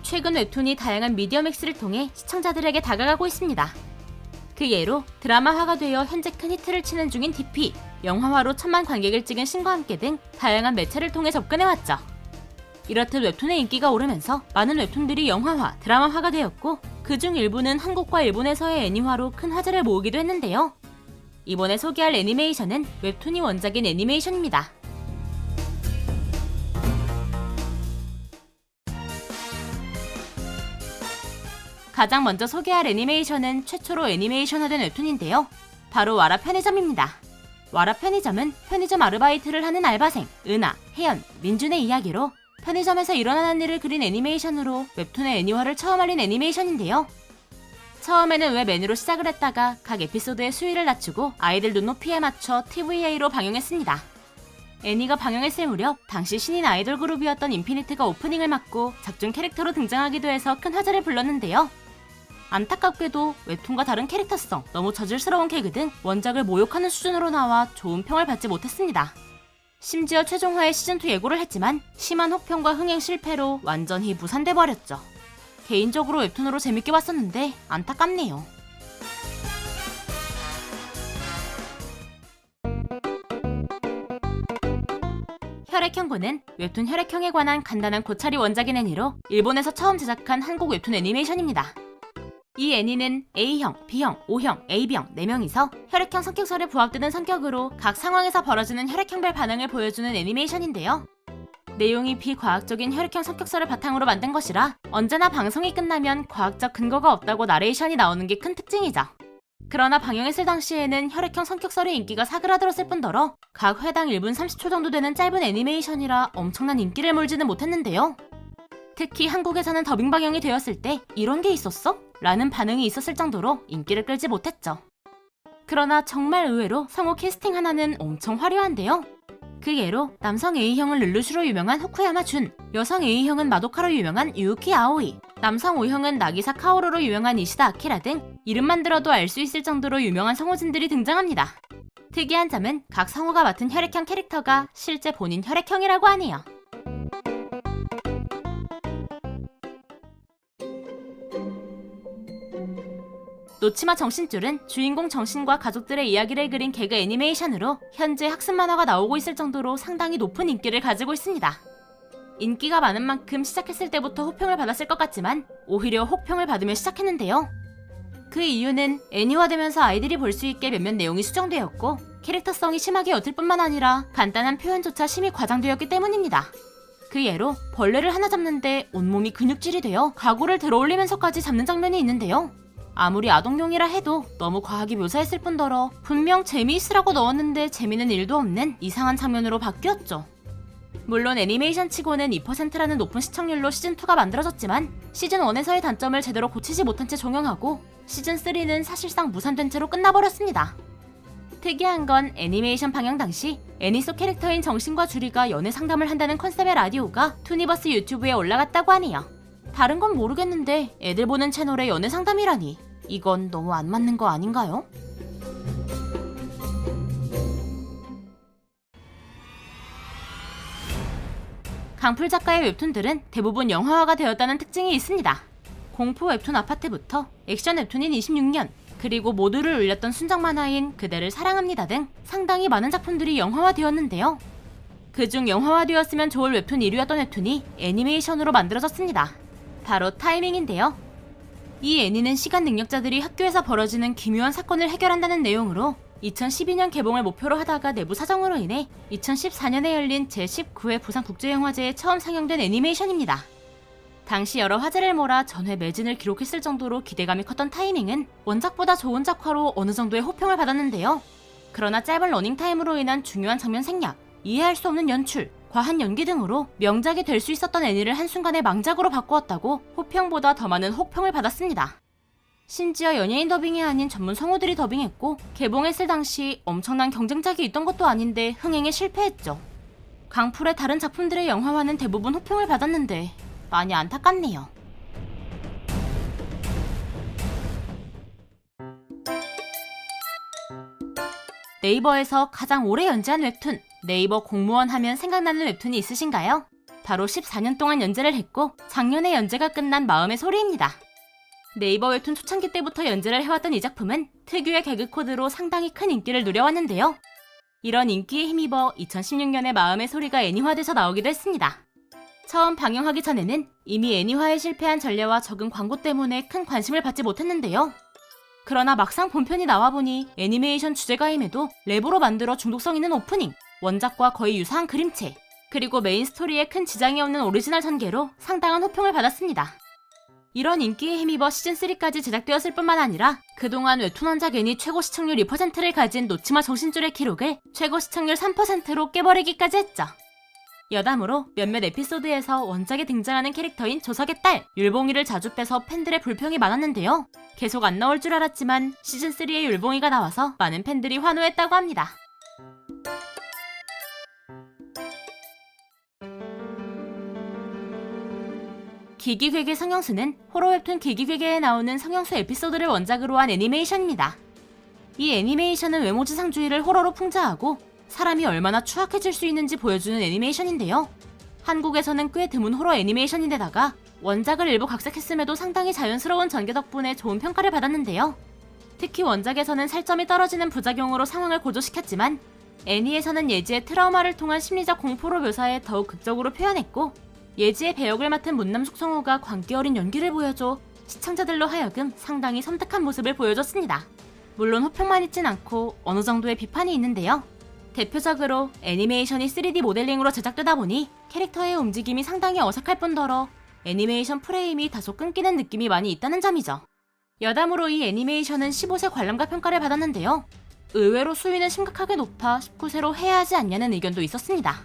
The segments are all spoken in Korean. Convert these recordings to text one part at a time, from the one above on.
최근 웹툰이 다양한 미디어 맥스를 통해 시청자들에게 다가가고 있습니다. 그 예로 드라마화가 되어 현재 큰 히트를 치는 중인 DP, 영화화로 1000만 관객을 찍은 신과 함께 등 다양한 매체를 통해 접근해왔죠. 이렇듯 웹툰의 인기가 오르면서 많은 웹툰들이 영화화, 드라마화가 되었고 그중 일부는 한국과 일본에서의 애니화로 큰 화제를 모으기도 했는데요. 이번에 소개할 애니메이션은 웹툰이 원작인 애니메이션입니다. 가장 먼저 소개할 애니메이션은 최초로 애니메이션화된 웹툰인데요. 바로 와라 편의점입니다. 와라 편의점은 편의점 아르바이트를 하는 알바생, 은하, 혜연, 민준의 이야기로 편의점에서 일어나는 일을 그린 애니메이션으로 웹툰의 애니화를 처음 알린 애니메이션인데요. 처음에는 웹 애니로 시작을 했다가 각 에피소드의 수위를 낮추고 아이들 눈높이에 맞춰 TVA로 방영했습니다. 애니가 방영했을 무렵 당시 신인 아이돌 그룹이었던 인피니트가 오프닝을 맡고 작중 캐릭터로 등장하기도 해서 큰 화제를 불렀는데요. 안타깝게도 웹툰과 다른 캐릭터성, 너무 저질스러운 개그 등 원작을 모욕하는 수준으로 나와 좋은 평을 받지 못했습니다. 심지어 최종화의 시즌2 예고를 했지만 심한 혹평과 흥행 실패로 완전히 무산돼버렸죠. 개인적으로 웹툰으로 재밌게 봤었는데 안타깝네요. 혈액형고는 웹툰 혈액형에 관한 간단한 고찰이 원작인 애니로 일본에서 처음 제작한 한국 웹툰 애니메이션입니다. 이 애니는 A형, B형, O형, AB형 4명이서 혈액형 성격설에 부합되는 성격으로 각 상황에서 벌어지는 혈액형별 반응을 보여주는 애니메이션인데요. 내용이 비과학적인 혈액형 성격설을 바탕으로 만든 것이라 언제나 방송이 끝나면 과학적 근거가 없다고 나레이션이 나오는 게 큰 특징이죠. 그러나 방영했을 당시에는 혈액형 성격설의 인기가 사그라들었을 뿐더러 각 회당 1분 30초 정도 되는 짧은 애니메이션이라 엄청난 인기를 몰지는 못했는데요. 특히 한국에서는 더빙 방영이 되었을 때 이런 게 있었어? 라는 반응이 있었을 정도로 인기를 끌지 못했죠. 그러나 정말 의외로 성우 캐스팅 하나는 엄청 화려한데요. 그 예로 남성 A형은 르르슈로 유명한 후쿠야마 준, 여성 A형은 마도카로 유명한 유우키 아오이, 남성 O형은 나기사 카오로로 유명한 이시다 아키라 등 이름만 들어도 알 수 있을 정도로 유명한 성우진들이 등장합니다. 특이한 점은 각 성우가 맡은 혈액형 캐릭터가 실제 본인 혈액형이라고 하네요. 놓치마 정신줄은 주인공 정신과 가족들의 이야기를 그린 개그 애니메이션으로 현재 학습 만화가 나오고 있을 정도로 상당히 높은 인기를 가지고 있습니다. 인기가 많은 만큼 시작했을 때부터 호평을 받았을 것 같지만 오히려 혹평을 받으며 시작했는데요. 그 이유는 애니화되면서 아이들이 볼 수 있게 몇몇 내용이 수정되었고 캐릭터성이 심하게 옅을 뿐만 아니라 간단한 표현조차 심히 과장되었기 때문입니다. 그 예로 벌레를 하나 잡는데 온몸이 근육질이 되어 가구를 들어올리면서까지 잡는 장면이 있는데요. 아무리 아동용이라 해도 너무 과하게 묘사했을 뿐더러 분명 재미있으라고 넣었는데 재미는 1도 없는 이상한 장면으로 바뀌었죠. 물론 애니메이션 치고는 2%라는 높은 시청률로 시즌2가 만들어졌지만 시즌1에서의 단점을 제대로 고치지 못한 채 종영하고 시즌3는 사실상 무산된 채로 끝나버렸습니다. 특이한 건 애니메이션 방영 당시 애니 속 캐릭터인 정신과 주리가 연애 상담을 한다는 컨셉의 라디오가 투니버스 유튜브에 올라갔다고 하네요. 다른 건 모르겠는데 애들 보는 채널에 연애 상담이라니 이건 너무 안 맞는 거 아닌가요? 강풀 작가의 웹툰들은 대부분 영화화가 되었다는 특징이 있습니다. 공포 웹툰 아파트부터 액션 웹툰인 26년, 그리고 모두를 울렸던 순정 만화인 그대를 사랑합니다 등 상당히 많은 작품들이 영화화되었는데요. 그중 영화화되었으면 좋을 웹툰 1위였던 웹툰이 애니메이션으로 만들어졌습니다. 바로 타이밍인데요. 이 애니는 시간 능력자들이 학교에서 벌어지는 기묘한 사건을 해결한다는 내용으로 2012년 개봉을 목표로 하다가 내부 사정으로 인해 2014년에 열린 제19회 부산국제영화제에 처음 상영된 애니메이션입니다. 당시 여러 화제를 몰아 전회 매진을 기록했을 정도로 기대감이 컸던 타이밍은 원작보다 좋은 작화로 어느 정도의 호평을 받았는데요. 그러나 짧은 러닝타임으로 인한 중요한 장면 생략, 이해할 수 없는 연출, 과한 연기 등으로 명작이 될 수 있었던 애니를 한순간에 망작으로 바꾸었다고 호평보다 더 많은 혹평을 받았습니다. 심지어 연예인 더빙이 아닌 전문 성우들이 더빙했고 개봉했을 당시 엄청난 경쟁작이 있던 것도 아닌데 흥행에 실패했죠. 강풀의 다른 작품들의 영화화는 대부분 호평을 받았는데 많이 안타깝네요. 네이버에서 가장 오래 연재한 웹툰, 네이버 공무원 하면 생각나는 웹툰이 있으신가요? 바로 14년 동안 연재를 했고 작년에 연재가 끝난 마음의 소리입니다. 네이버 웹툰 초창기 때부터 연재를 해왔던 이 작품은 특유의 개그 코드로 상당히 큰 인기를 누려왔는데요. 이런 인기에 힘입어 2016년에 마음의 소리가 애니화돼서 나오기도 했습니다. 처음 방영하기 전에는 이미 애니화에 실패한 전례와 적은 광고 때문에 큰 관심을 받지 못했는데요. 그러나 막상 본편이 나와보니 애니메이션 주제가임에도 랩으로 만들어 중독성 있는 오프닝, 원작과 거의 유사한 그림체, 그리고 메인 스토리에 큰 지장이 없는 오리지널 전개로 상당한 호평을 받았습니다. 이런 인기에 힘입어 시즌3까지 제작되었을 뿐만 아니라 그동안 웹툰 원작 애니 최고 시청률 2%를 가진 놓치마 정신줄의 기록을 최고 시청률 3%로 깨버리기까지 했죠. 여담으로 몇몇 에피소드에서 원작에 등장하는 캐릭터인 조석의 딸 율봉이를 자주 빼서 팬들의 불평이 많았는데요. 계속 안 나올 줄 알았지만 시즌3에 율봉이가 나와서 많은 팬들이 환호했다고 합니다. 기기괴괴 성형수는 호러 웹툰 기기괴괴에 나오는 성형수 에피소드를 원작으로 한 애니메이션입니다. 이 애니메이션은 외모지상주의를 호러로 풍자하고 사람이 얼마나 추악해질 수 있는지 보여주는 애니메이션인데요. 한국에서는 꽤 드문 호러 애니메이션인데다가 원작을 일부 각색했음에도 상당히 자연스러운 전개 덕분에 좋은 평가를 받았는데요. 특히 원작에서는 살점이 떨어지는 부작용으로 상황을 고조시켰지만 애니에서는 예지의 트라우마를 통한 심리적 공포로 묘사해 더욱 극적으로 표현했고 예지의 배역을 맡은 문남 숙성호가 광기 어린 연기를 보여줘 시청자들로 하여금 상당히 섬뜩한 모습을 보여줬습니다. 물론 호평만 있진 않고 어느 정도의 비판이 있는데요. 대표적으로 애니메이션이 3D 모델링으로 제작되다 보니 캐릭터의 움직임이 상당히 어색할 뿐더러 애니메이션 프레임이 다소 끊기는 느낌이 많이 있다는 점이죠. 여담으로 이 애니메이션은 15세 관람가 평가를 받았는데요. 의외로 수위는 심각하게 높아 19세로 해야 하지 않냐는 의견도 있었습니다.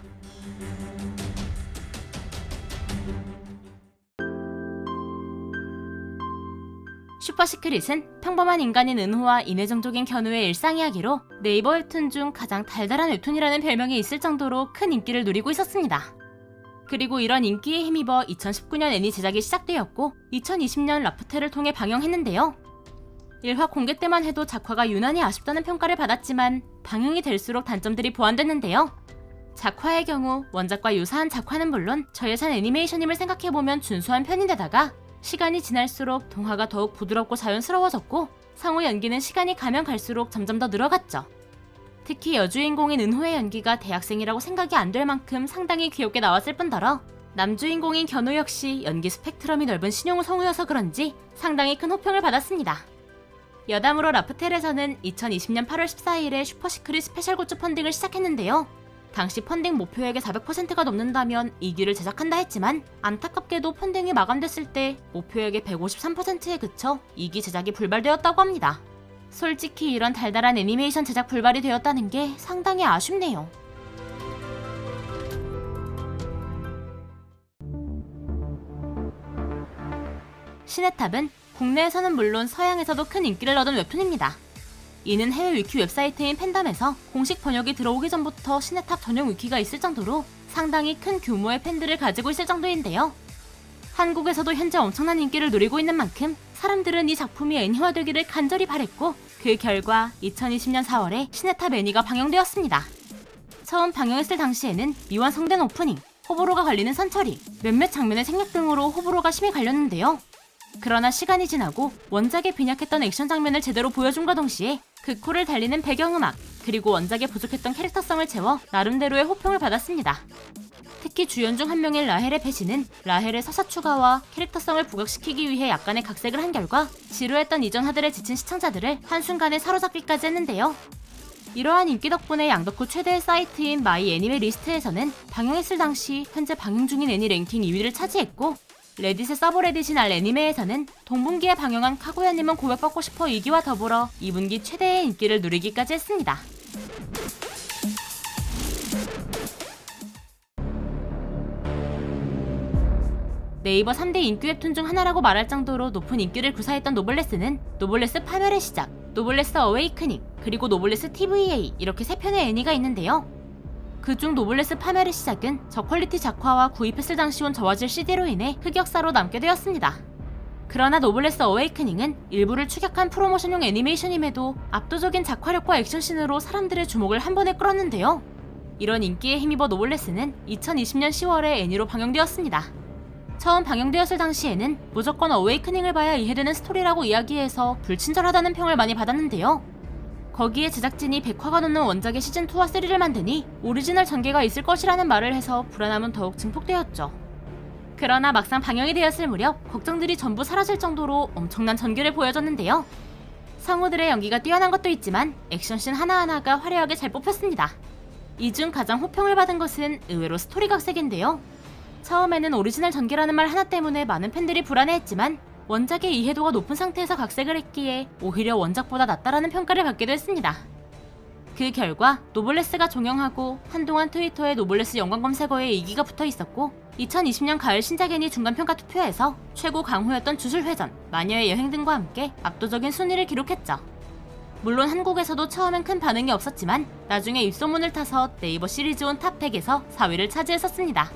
슈퍼시크릿은 평범한 인간인 은호와 인외종족인 견우의 일상 이야기로 네이버 웹툰 중 가장 달달한 웹툰이라는 별명이 있을 정도로 큰 인기를 누리고 있었습니다. 그리고 이런 인기에 힘입어 2019년 애니 제작이 시작되었고 2020년 라프텔을 통해 방영했는데요. 1화 공개 때만 해도 작화가 유난히 아쉽다는 평가를 받았지만 방영이 될수록 단점들이 보완됐는데요. 작화의 경우 원작과 유사한 작화는 물론 저예산 애니메이션임을 생각해보면 준수한 편인데다가 시간이 지날수록 동화가 더욱 부드럽고 자연스러워졌고 상호 연기는 시간이 가면 갈수록 점점 더 늘어갔죠. 특히 여주인공인 은호의 연기가 대학생이라고 생각이 안 될 만큼 상당히 귀엽게 나왔을 뿐더러 남주인공인 견우 역시 연기 스펙트럼이 넓은 신용우 성우여서 그런지 상당히 큰 호평을 받았습니다. 여담으로 라프텔에서는 2020년 8월 14일에 슈퍼시크릿 스페셜 굿즈 펀딩을 시작했는데요. 당시 펀딩 목표액의 400%가 넘는다면 2기를 제작한다 했지만 안타깝게도 펀딩이 마감됐을 때 목표액의 153%에 그쳐 2기 제작이 불발되었다고 합니다. 솔직히 이런 달달한 애니메이션 제작 불발이 되었다는 게 상당히 아쉽네요. 신의 탑은 국내에서는 물론 서양에서도 큰 인기를 얻은 웹툰입니다. 이는 해외 위키 웹사이트인 팬덤에서 공식 번역이 들어오기 전부터 신의 탑 전용 위키가 있을 정도로 상당히 큰 규모의 팬들을 가지고 있을 정도인데요. 한국에서도 현재 엄청난 인기를 누리고 있는 만큼 사람들은 이 작품이 애니화되기를 간절히 바랬고 그 결과 2020년 4월에 신의 탑 애니가 방영되었습니다. 처음 방영했을 당시에는 미완성된 오프닝, 호불호가 갈리는 선처리, 몇몇 장면의 생략 등으로 호불호가 심히 갈렸는데요. 그러나 시간이 지나고 원작에 빈약했던 액션 장면을 제대로 보여줌과 동시에 그 코를 달리는 배경음악, 그리고 원작에 부족했던 캐릭터성을 채워 나름대로의 호평을 받았습니다. 특히 주연 중 한 명인 라헬의 배신은 라헬의 서사 추가와 캐릭터성을 부각시키기 위해 약간의 각색을 한 결과 지루했던 이전 화들에 지친 시청자들을 한순간에 사로잡기까지 했는데요. 이러한 인기 덕분에 양덕후 최대의 사이트인 마이 애니메 리스트에서는 방영했을 당시 현재 방영 중인 애니 랭킹 2위를 차지했고 레딧의 서브레딧인 알 애니메에서는 동분기에 방영한 카구야님은 고백받고 싶어 2기와 더불어 2분기 최대의 인기를 누리기까지 했습니다. 네이버 3대 인기 웹툰 중 하나라고 말할 정도로 높은 인기를 구사했던 노블레스는 노블레스 파멸의 시작, 노블레스 어웨이크닝, 그리고 노블레스 TVA 이렇게 3편의 애니가 있는데요. 그중 노블레스 파멸의 시작은 저퀄리티 작화와 구입했을 당시 온 저화질 CD로 인해 흑역사로 남게 되었습니다. 그러나 노블레스 어웨이크닝은 일부를 추격한 프로모션용 애니메이션임에도 압도적인 작화력과 액션씬으로 사람들의 주목을 한 번에 끌었는데요. 이런 인기에 힘입어 노블레스는 2020년 10월에 애니로 방영되었습니다. 처음 방영되었을 당시에는 무조건 어웨이크닝을 봐야 이해되는 스토리라고 이야기해서 불친절하다는 평을 많이 받았는데요. 거기에 제작진이 100화가 넘는 원작의 시즌2와 3를 만드니 오리지널 전개가 있을 것이라는 말을 해서 불안함은 더욱 증폭되었죠. 그러나 막상 방영이 되었을 무렵 걱정들이 전부 사라질 정도로 엄청난 전개를 보여줬는데요. 성우들의 연기가 뛰어난 것도 있지만 액션씬 하나하나가 화려하게 잘 뽑혔습니다. 이 중 가장 호평을 받은 것은 의외로 스토리 각색인데요. 처음에는 오리지널 전개라는 말 하나 때문에 많은 팬들이 불안해했지만 원작의 이해도가 높은 상태에서 각색을 했기에 오히려 원작보다 낫다라는 평가를 받기도 했습니다. 그 결과 노블레스가 종영하고 한동안 트위터에 노블레스 연관 검색어에 2기가 붙어 있었고 2020년 가을 신작 애니 중간평가 투표에서 최고 강호였던 주술회전, 마녀의 여행 등과 함께 압도적인 순위를 기록했죠. 물론 한국에서도 처음엔 큰 반응이 없었지만 나중에 입소문을 타서 네이버 시리즈온 탑 100에서 4위를 차지했었습니다.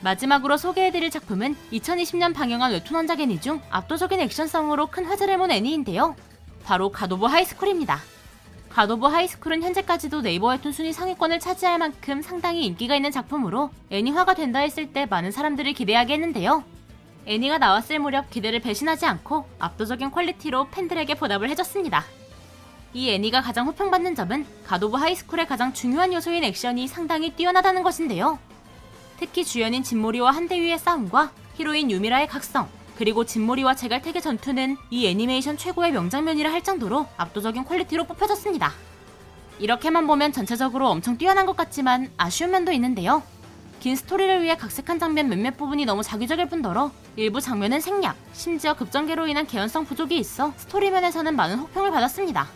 마지막으로 소개해드릴 작품은 2020년 방영한 웹툰 원작 애니 중 압도적인 액션성으로 큰 화제를 몬 애니인데요. 바로 갓 오브 하이스쿨입니다. 갓 오브 하이스쿨은 현재까지도 네이버 웹툰 순위 상위권을 차지할 만큼 상당히 인기가 있는 작품으로 애니화가 된다 했을 때 많은 사람들이 기대하게 했는데요. 애니가 나왔을 무렵 기대를 배신하지 않고 압도적인 퀄리티로 팬들에게 보답을 해줬습니다. 이 애니가 가장 호평받는 점은 갓 오브 하이스쿨의 가장 중요한 요소인 액션이 상당히 뛰어나다는 것인데요. 특히 주연인 진모리와 한대위의 싸움과 히로인 유미라의 각성, 그리고 진모리와 제갈택의 전투는 이 애니메이션 최고의 명장면이라 할 정도로 압도적인 퀄리티로 뽑혀졌습니다. 이렇게만 보면 전체적으로 엄청 뛰어난 것 같지만 아쉬운 면도 있는데요. 긴 스토리를 위해 각색한 장면 몇몇 부분이 너무 자기적일 뿐더러 일부 장면은 생략, 심지어 급전개로 인한 개연성 부족이 있어 스토리 면에서는 많은 호평을 받았습니다.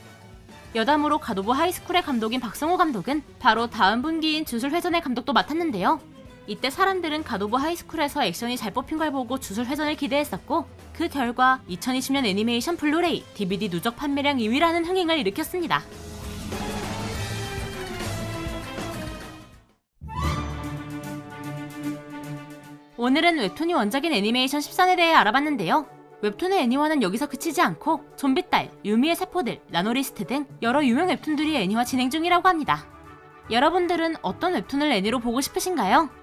여담으로 갓 오브 하이스쿨의 감독인 박성호 감독은 바로 다음 분기인 주술회전의 감독도 맡았는데요. 이때 사람들은 갓 오브 하이스쿨에서 액션이 잘 뽑힌 걸 보고 주술회전을 기대했었고 그 결과 2020년 애니메이션 블루레이, DVD 누적 판매량 2위라는 흥행을 일으켰습니다. 오늘은 웹툰이 원작인 애니메이션 10선에 대해 알아봤는데요. 웹툰의 애니화는 여기서 그치지 않고 좀비딸, 유미의 세포들, 나노리스트 등 여러 유명 웹툰들이 애니화 진행 중이라고 합니다. 여러분들은 어떤 웹툰을 애니로 보고 싶으신가요?